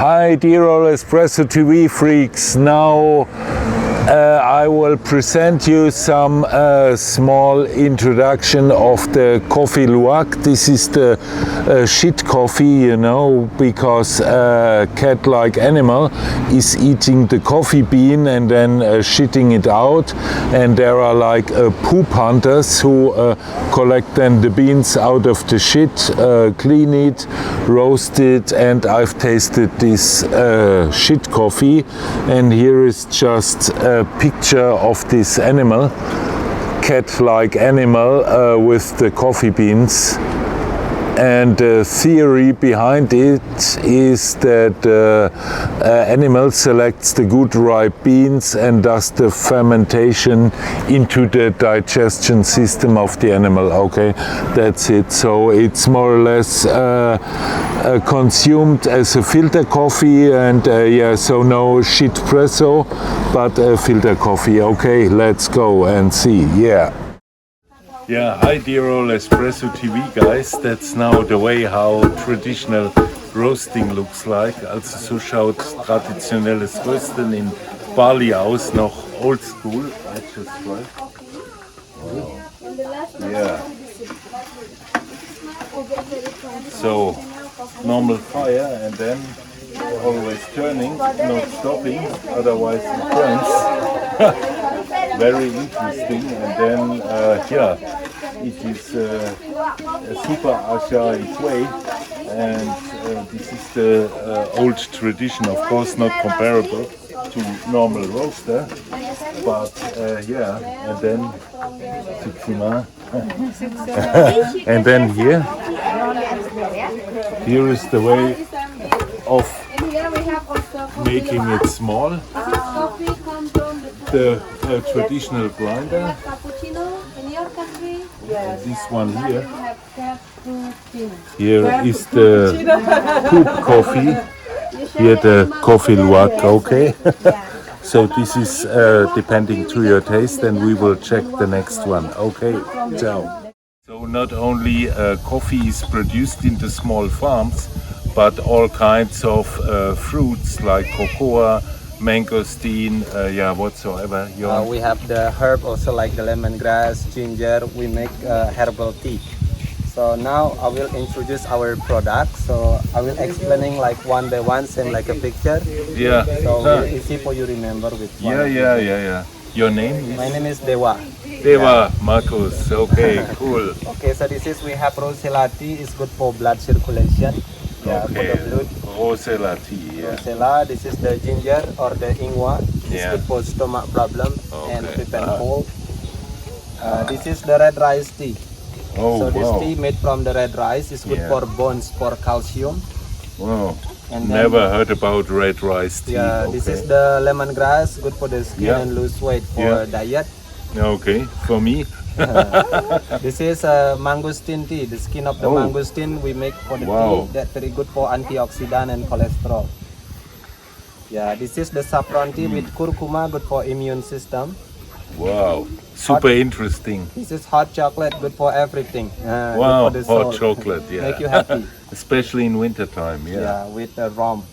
Hi dear all Espresso TV freaks. Now I will present you some small introduction of the Coffee Luwak. This is the shit coffee, you know, because a cat-like animal is eating the coffee bean and then shitting it out. And there are like poop hunters who collect then the beans out of the shit, clean it, roast it, and I've tasted this shit coffee. And here is just a picture of this animal, cat-like animal with the coffee beans. And the theory behind it is that animal selects the good ripe beans and does the fermentation into the digestion system of the animal. Okay, that's it. So it's more or less consumed as a filter coffee, and yeah, so no shit presso, but filter coffee. Okay, let's go and see. Yeah. Yeah, hi dear all Espresso TV guys, that's now the way how traditional roasting looks like. Also so schaut traditionelles Rösten in Bali aus, noch old school. I just try. Wow. Yeah. So, normal fire and then always turning, not stopping, otherwise it burns. Very interesting, and then yeah, it is a super archaic way, and this is the old tradition, of course not comparable to normal roaster, but yeah, and then and then here is the way of making it small. The traditional grinder. This one here. Here is the poop coffee. Here the Coffee Luwak. Okay. So this is depending to your taste, and we will check the next one. Okay. Ciao. So not only coffee is produced in the small farms, but all kinds of fruits like cocoa, mangosteen, yeah, whatsoever. We have the herb also, like the lemongrass, ginger. We make herbal tea. So now I will introduce our product. So I will explaining like one by one, same like a picture. Yeah. So easy for you remember with one. Yeah. Your name is? My name is Dewa. Dewa, Marcus. Okay, cool. Okay, so this is we have rosella tea. It's good for blood circulation. Yeah, okay. For the blood. Rosella tea. Yeah. Rosella. This is the ginger or the ingwa. It's good for stomach problem and prevent cold. This is the red rice tea. Oh, so this tea made from the red rice is good for bones, for calcium. Wow. And never heard about red rice tea. Yeah, this is the lemongrass, good for the skin and lose weight for diet. Okay, for me. This is mangosteen tea. The skin of the mangosteen we make for the tea. That's very good for antioxidant and cholesterol. Yeah, this is the saffron tea with curcuma, good for immune system. Wow, super interesting. This is hot chocolate, good for everything. Wow, good for the hot chocolate, yeah. Make you happy. Especially in winter time, Yeah, with rum.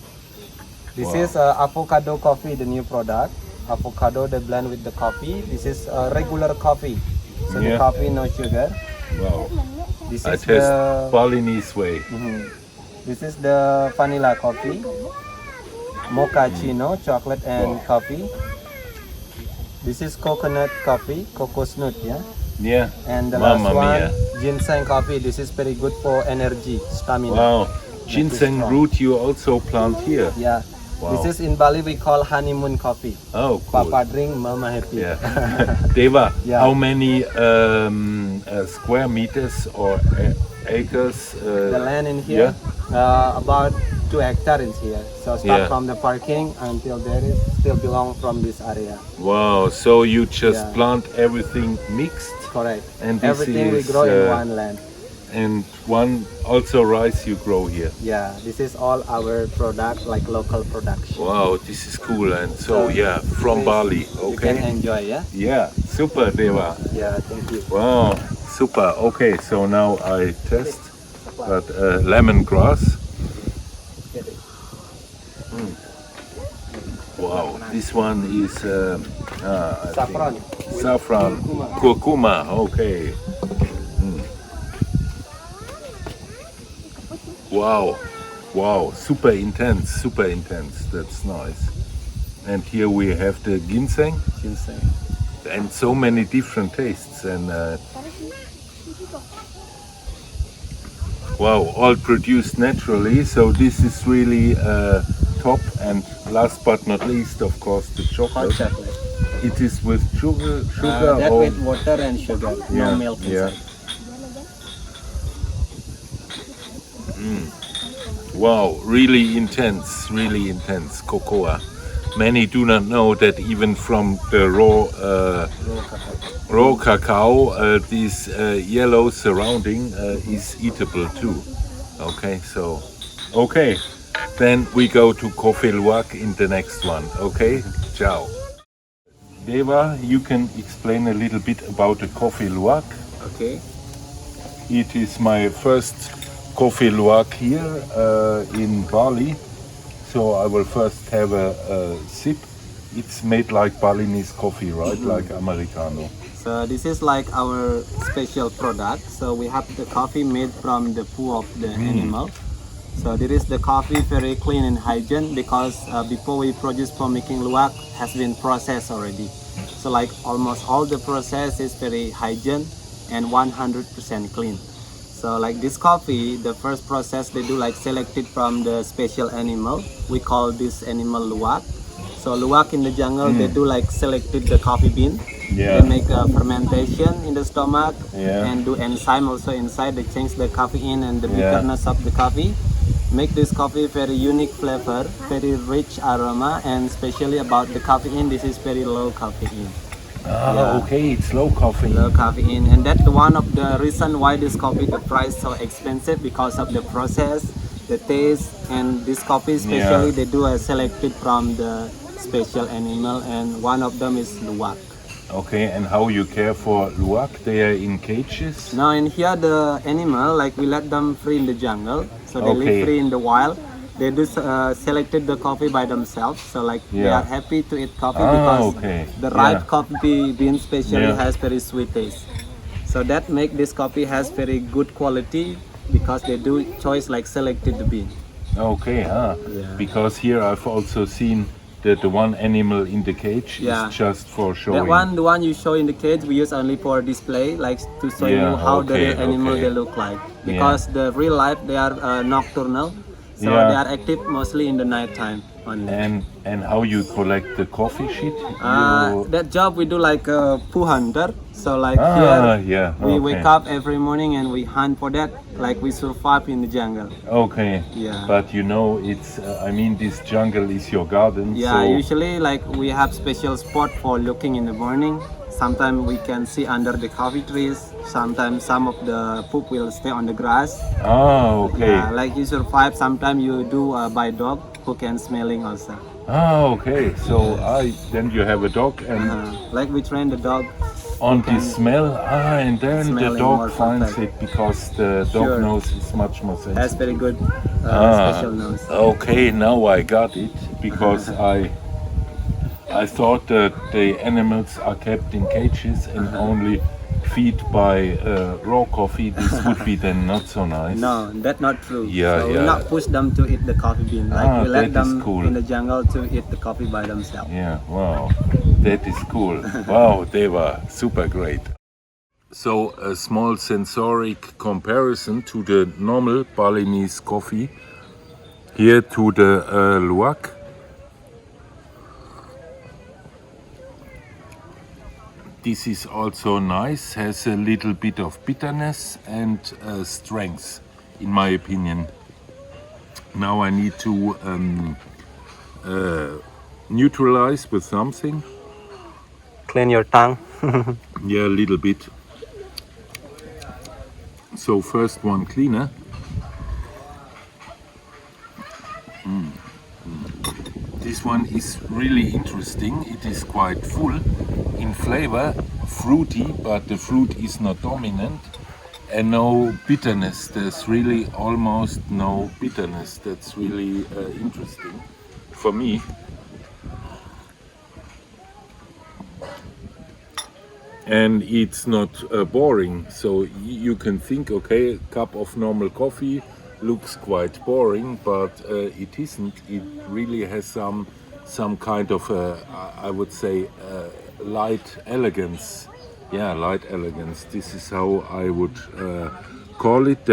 This is avocado coffee, the new product. Avocado, they blend with the coffee. This is regular coffee. So the coffee, no sugar. Wow. This I is taste the Balinese way. This is the vanilla coffee, mochaccino, chocolate and coffee. This is coconut coffee, cocosnut, yeah. Yeah. And the last one, ginseng coffee. This is very good for energy, stamina. Wow. Ginseng root you also plant here. Yeah. Wow. This is in Bali we call honeymoon coffee. Oh, cool. Papa drink, mama happy. Yeah. Deva, how many square meters or acres? The land in here, about 2 hectares in here. So start from the parking until there is still belong from this area. Wow, so you just plant everything mixed? Correct. And everything we grow in one land. And one also rice you grow here? Yeah, this is all our product, like local production. Wow, this is cool. And so yeah, from Bali. Okay. You can enjoy, yeah? Yeah, super Deva. Yeah, thank you. Wow, super. Okay, so now I test that lemongrass. Wow, this one is I Saffron. think saffron, curcuma. Okay. Wow, wow, super intense, super intense. That's nice. And here we have the ginseng, Ginseng. and so many different tastes. And wow, all produced naturally. So this is really top. And last but not least, of course, the Hot chocolate. chocolate. It is with sugar, That or with water and sugar, Yeah, no milk yeah. inside. Wow, really intense cocoa. Many do not know that even from the raw cacao, this yellow surrounding is eatable too. Okay, so okay, then we go to Coffee Luwak in the next one. Okay, ciao. Deva, you can explain a little bit about the Coffee Luwak. Okay. It is my first Coffee Luwak here in Bali. So I will first have a sip. It's made like Balinese coffee, right? Like Americano. So this is like our special product. So we have the coffee made from the poo of the animal. So there is the coffee very clean and hygiene because before we produce for making luwak has been processed already. So like almost all the process is very hygiene and 100% clean. So like this coffee, the first process they do like selected from the special animal. We call this animal luwak. So luwak in the jungle, they do like selected the coffee bean. Yeah. They make a fermentation in the stomach Yeah. and do enzyme also inside. They change the caffeine and the Yeah. bitterness of the coffee. Make this coffee very unique flavor, very rich aroma, and especially about the caffeine, this is very low caffeine. Yeah. Okay, it's low coffee. Low caffeine, and that's one of the reason why this coffee the price so expensive because of the process, the taste, and this coffee especially they do a selected from the special animal, and one of them is luwak. Okay, and how you care for luwak? They are in cages? Now in here the animal like we let them free in the jungle, so they Okay. live free in the wild. They do selected the coffee by themselves, so like they Yeah. are happy to eat coffee Ah, because okay. the ripe Yeah. coffee bean especially Yeah. has very sweet taste. So that make this coffee has very good quality because they do choice like selected the bean. Okay, Yeah. because here I've also seen that the one animal in the cage Yeah. is just for showing. That one, the one you show in the cage, we use only for display, like to show Yeah, you how the okay, real animal okay. they look like. Because the real life they are nocturnal, so Yeah. they are active mostly in the night time only. And how you collect the coffee sheet? That job we do like a poo hunter. So like Ah, here, yeah, we okay. wake up every morning and we hunt for that. Like we survive in the jungle. Okay. Yeah. But you know, it's I mean, this jungle is your garden. Yeah, so usually like we have special spot for looking in the morning. Sometimes we can see under the coffee trees. Sometimes some of the poop will stay on the grass. okay. Yeah, like you survive. Sometimes you do by dog who can smelling also. Okay. So then you have a dog and Like we train the dog. on can the smell, and then the smelling more dog finds perfect. it because the dog Sure. nose is much more sensitive. Has very good special nose. Okay, now I got it because I thought that the animals are kept in cages and only feed by raw coffee. This would be then not so nice. No, that's not true. Yeah, so we yeah. not push them to eat the coffee bean. Like we let that is them cool. in the jungle to eat the coffee by themselves. Yeah, wow, that is cool. Wow, they were super great. So a small sensoric comparison to the normal Balinese coffee. Here to the luwak. This is also nice, has a little bit of bitterness and strength, in my opinion. Now I need to neutralize with something. Clean your tongue. Yeah, a little bit. So first one cleaner. This one is really interesting. It is quite full in flavor, fruity, but the fruit is not dominant, and no bitterness. There's really almost no bitterness. That's really interesting. for me. And it's not boring, so you can think, okay, a cup of normal coffee looks quite boring, but it isn't. It really has some kind of I would say light elegance. Yeah, light elegance. This is how I would call it.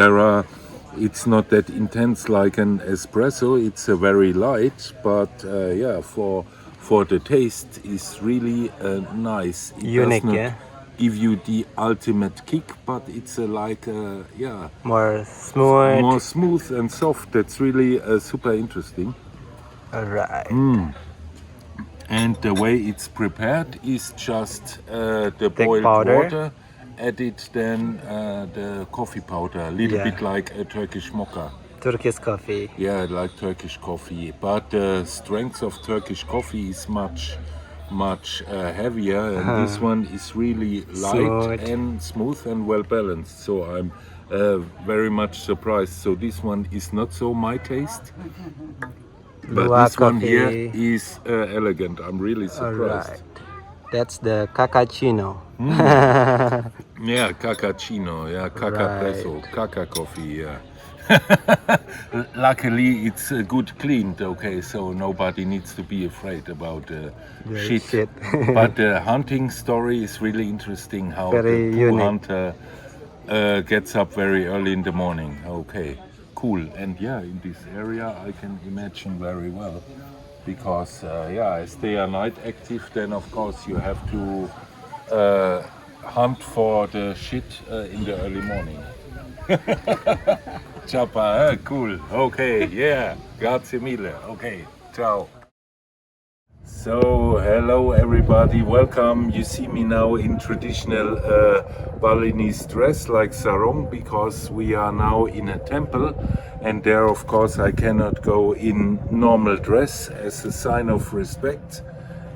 It's not that intense like an espresso. It's a very light, but yeah, for the taste is really nice. It Unique, does not yeah. give you the ultimate kick, but it's like yeah, More smooth. more smooth and soft. That's really super interesting. Alright. And the way it's prepared is just the Thick boiled powder. water, added then the coffee powder, a little Yeah. bit like a Turkish mocha. Turkish coffee. Yeah, like Turkish coffee, but the strength of Turkish coffee is much heavier, and this one is really light Smooth. and smooth and well balanced. So I'm very much surprised. So this one is not so my taste, but Luwak this one coffee. here is elegant. I'm really surprised. Alright. That's the cappuccino. Yeah, cappuccino, yeah, cacapresso, caca coffee, yeah. Luckily, it's good cleaned, okay, so nobody needs to be afraid about The shit. shit. But the hunting story is really interesting. How Very the poo unique. hunter gets up very early in the morning. Okay, cool. And yeah, in this area, I can imagine very well, because yeah, as they are night active, then of course you have to hunt for the shit in the early morning. Chapa, cool. Okay, yeah. Grazie mille. Okay, ciao. So, hello everybody, welcome. You see me now in traditional Balinese dress like sarong, because we are now in a temple, and there of course I cannot go in normal dress as a sign of respect.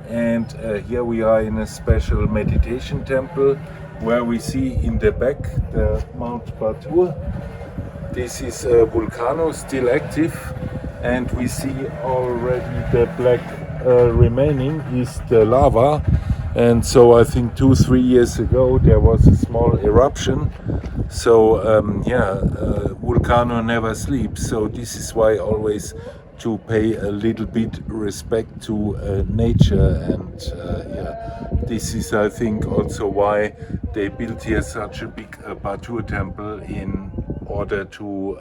And here we are in a special meditation temple where we see in the back the Mount Batur. This is a volcano still active, and we see already the black remaining is the lava. And so I think 2-3 years ago there was a small eruption. So yeah, volcano never sleeps. So this is why always to pay a little bit respect to nature, and yeah, this is I think also why they built here such a big Batur temple, in order to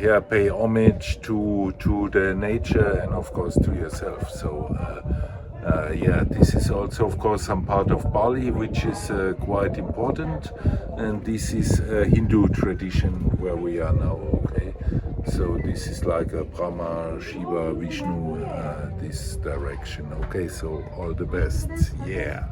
yeah, pay homage to the nature and of course to yourself. So yeah, this is also of course some part of Bali, which is quite important, and this is a Hindu tradition where we are now. Okay, so this is like a Brahma, Shiva, Vishnu, this direction. Okay, so all the best. Yeah.